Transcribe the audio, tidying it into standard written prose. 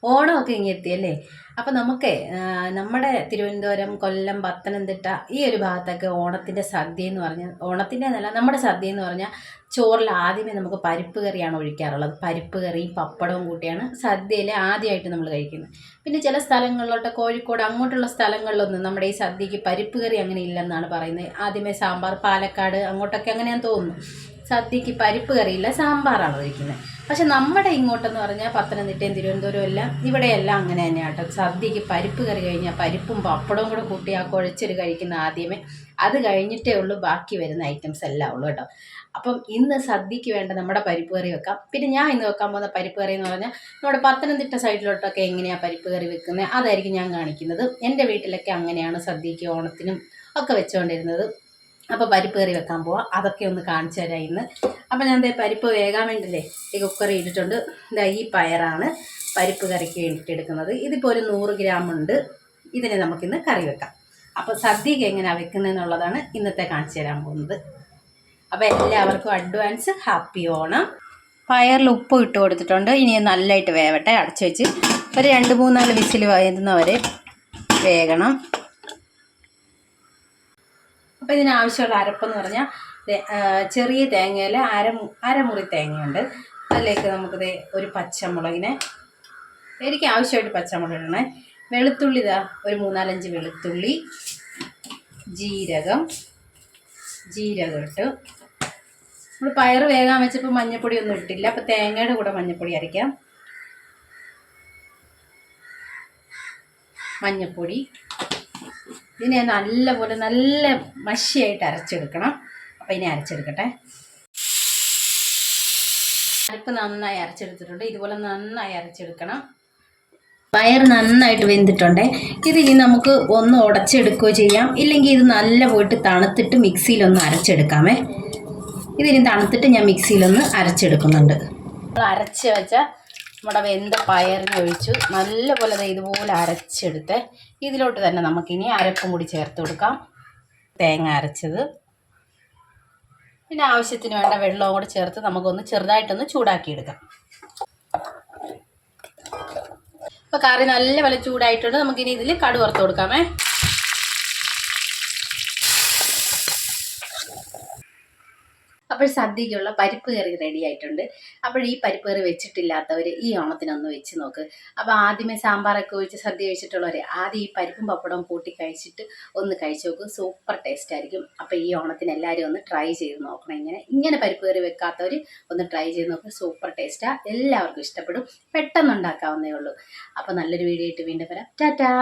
ഓണമൊക്കെ ഇങ്ങ് എത്തിയല്ലേ. അപ്പം നമുക്ക് നമ്മുടെ തിരുവനന്തപുരം, കൊല്ലം, പത്തനംതിട്ട ഈ ഒരു ഭാഗത്തൊക്കെ ഓണത്തിൻ്റെ സദ്യ എന്ന് പറഞ്ഞാൽ, ഓണത്തിൻ്റെ എന്നല്ല നമ്മുടെ സദ്യ എന്ന് പറഞ്ഞാൽ ചോറിൽ ആദ്യമേ നമുക്ക് പരിപ്പ് കറിയാണ് ഒഴിക്കാറുള്ളത്. പരിപ്പ് കറിയും പപ്പടവും കൂട്ടിയാണ് സദ്യയിൽ ആദ്യമായിട്ട് നമ്മൾ കഴിക്കുന്നത്. പിന്നെ ചില സ്ഥലങ്ങളിലോട്ട് കോഴിക്കോട് അങ്ങോട്ടുള്ള സ്ഥലങ്ങളിലൊന്നും നമ്മുടെ ഈ സദ്യക്ക് പരിപ്പ് കറി അങ്ങനെ ഇല്ലെന്നാണ് പറയുന്നത്. ആദ്യമേ സാമ്പാർ, പാലക്കാട് അങ്ങോട്ടൊക്കെ അങ്ങനെയാണെന്ന് തോന്നുന്നു. സദ്യക്ക് പരിപ്പ് കറിയില്ല, സാമ്പാറാണ് ഒഴിക്കുന്നത്. പക്ഷെ നമ്മുടെ ഇങ്ങോട്ടെന്ന് പറഞ്ഞാൽ പത്തനംതിട്ടയും തിരുവനന്തപുരവും എല്ലാം ഇവിടെയെല്ലാം അങ്ങനെ തന്നെയാണ് കേട്ടോ. സദ്യക്ക് പരിപ്പ് കറി കഴിഞ്ഞാൽ പരിപ്പും പപ്പടവും കൂടെ കൂട്ടി ആ കുഴച്ചൊരു കഴിക്കുന്ന ആദ്യമേ, അത് കഴിഞ്ഞിട്ടേ ഉള്ളൂ ബാക്കി വരുന്ന ഐറ്റംസ് എല്ലാം ഉള്ളൂ കേട്ടോ. അപ്പം ഇന്ന് സദ്യക്ക് വേണ്ട നമ്മുടെ പരിപ്പ് കറി വെക്കാം. പിന്നെ ഞാൻ ഇന്ന് വെക്കാൻ പോകുന്ന പരിപ്പ് കറി എന്ന് പറഞ്ഞാൽ നമ്മുടെ പത്തനംതിട്ട സൈഡിലോട്ടൊക്കെ എങ്ങനെയാണ് പരിപ്പ് കറി വെക്കുന്നത് അതായിരിക്കും ഞാൻ കാണിക്കുന്നത്. എൻ്റെ വീട്ടിലൊക്കെ അങ്ങനെയാണ് സദ്യക്ക് ഓണത്തിനും ഒക്കെ വെച്ചുകൊണ്ടിരുന്നത്. അപ്പോൾ പരിപ്പ് കറി വെക്കാൻ പോവാം. അതൊക്കെ ഒന്ന് കാണിച്ചു തരാം ഇന്ന്. അപ്പോൾ ഞാൻ പരിപ്പ് വേകാൻ വേണ്ടിയില്ലേ ഈ കുക്കറി ഇട്ടിട്ടുണ്ട്. ഈ പയറാണ് പരിപ്പ് കറിക്ക് വേണ്ടിയിട്ട് എടുക്കുന്നത്. ഇതിപ്പോൾ ഒരു 100 ഗ്രാം ഉണ്ട്. ഇതിനെ നമുക്കിന്ന് കറി വെക്കാം. അപ്പോൾ സദ്യക്ക് എങ്ങനെയാണ് വെക്കുന്നതെന്നുള്ളതാണ് ഇന്നത്തെ കാണിച്ചു തരാൻ പോകുന്നത്. അപ്പോൾ എല്ലാവർക്കും അഡ്വാൻസ് ഹാപ്പി ഓണം. പയറിൽ ഉപ്പ് ഇട്ട് കൊടുത്തിട്ടുണ്ട്. ഇനി നല്ലതായിട്ട് വേവട്ടെ. അടച്ചു വെച്ച് ഒരു 2-3-4 വിസിൽ വരുന്നവരെ വേകണം. അപ്പോൾ ഇതിനാവശ്യമുള്ള അരപ്പെന്ന് പറഞ്ഞാൽ ചെറിയ തേങ്ങയിൽ അരമുറി തേങ്ങയുണ്ട്. അതിലേക്ക് നമുക്കിത് ഒരു പച്ചമുളകിനെ, എനിക്ക് ആവശ്യമായിട്ട് പച്ചമുളക് ഇടണേ. വെളുത്തുള്ളി ഇതാ ഒരു 3-4 വെളുത്തുള്ളി, ജീരകം ഇട്ട്. നമ്മൾ പയർ വേഗം വെച്ചപ്പോൾ മഞ്ഞൾപ്പൊടി ഒന്നും ഇട്ടില്ല. അപ്പോൾ തേങ്ങയുടെ കൂടെ മഞ്ഞൾപ്പൊടി അരയ്ക്കാം. മഞ്ഞൾപ്പൊടി ഇതിനെ നല്ലപോലെ നല്ല മഷിയായിട്ട് അരച്ചെടുക്കണം. അപ്പോൾ ഇനി അരച്ചെടുക്കട്ടെ. അരപ്പ് നന്നായി അരച്ചെടുത്തിട്ടുണ്ട്. ഇതുപോലെ നന്നായി അരച്ചെടുക്കണം. പയർ നന്നായിട്ട് വെന്തിട്ടുണ്ട്. ഇതിനി നമുക്ക് ഒന്ന് ഉടച്ചെടുക്കുകയോ ചെയ്യാം, ഇല്ലെങ്കിൽ ഇത് നല്ല പോയിട്ട് തണുത്തിട്ട് മിക്സിയിലൊന്ന് അരച്ചെടുക്കാമേ. ഇതിനി തണുത്തിട്ട് ഞാൻ മിക്സിയിലൊന്ന് അരച്ചെടുക്കുന്നുണ്ട്. നമ്മൾ അരച്ച് വെച്ച നമ്മുടെ വെന്ത പയറിന് ഒഴിച്ചു നല്ലപോലെ ഇതുപോലെ അരച്ചെടുത്ത് ഇതിലോട്ട് തന്നെ നമുക്കിനി അരപ്പും കൂടി ചേർത്ത് കൊടുക്കാം. തേങ്ങ അരച്ചത്, പിന്നെ ആവശ്യത്തിന് വേണ്ട വെള്ളവും കൂടി ചേർത്ത് നമുക്കൊന്ന് ചെറുതായിട്ടൊന്ന് ചൂടാക്കിയെടുക്കാം. അപ്പോൾ കറി നല്ലപോലെ ചൂടായിട്ടുണ്ട്. നമുക്കിനി ഇതിൽ കടുക് വറുത്ത് കൊടുക്കാമേ. അപ്പോൾ സദ്യക്കുള്ള പരിപ്പ് കറി റെഡി ആയിട്ടുണ്ട്. അപ്പോൾ ഈ പരിപ്പ് കറി വെച്ചിട്ടില്ലാത്തവർ ഈ ഓണത്തിനൊന്ന് വെച്ച് നോക്ക്. അപ്പോൾ ആദ്യമേ സാമ്പാറൊക്കെ ഒഴിച്ച് സദ്യ കഴിച്ചിട്ടുള്ളവർ ആദ്യം ഈ പരിപ്പും പപ്പടവും കൂട്ടി കഴിച്ചിട്ട് ഒന്ന് കഴിച്ച് നോക്ക്. സൂപ്പർ ടേസ്റ്റ് ആയിരിക്കും. അപ്പോൾ ഈ ഓണത്തിന് എല്ലാവരും ഒന്ന് ട്രൈ ചെയ്ത് നോക്കണം. ഇങ്ങനെ പരിപ്പ് കറി വെക്കാത്തവർ ഒന്ന് ട്രൈ ചെയ്ത് നോക്ക്. സൂപ്പർ ടേസ്റ്റാണ്. എല്ലാവർക്കും ഇഷ്ടപ്പെടും. പെട്ടെന്ന് ഉണ്ടാക്കാവുന്നേ ഉള്ളൂ. അപ്പോൾ നല്ലൊരു വീഡിയോ ആയിട്ട് വീണ്ടും വരാം. ടാറ്റാ.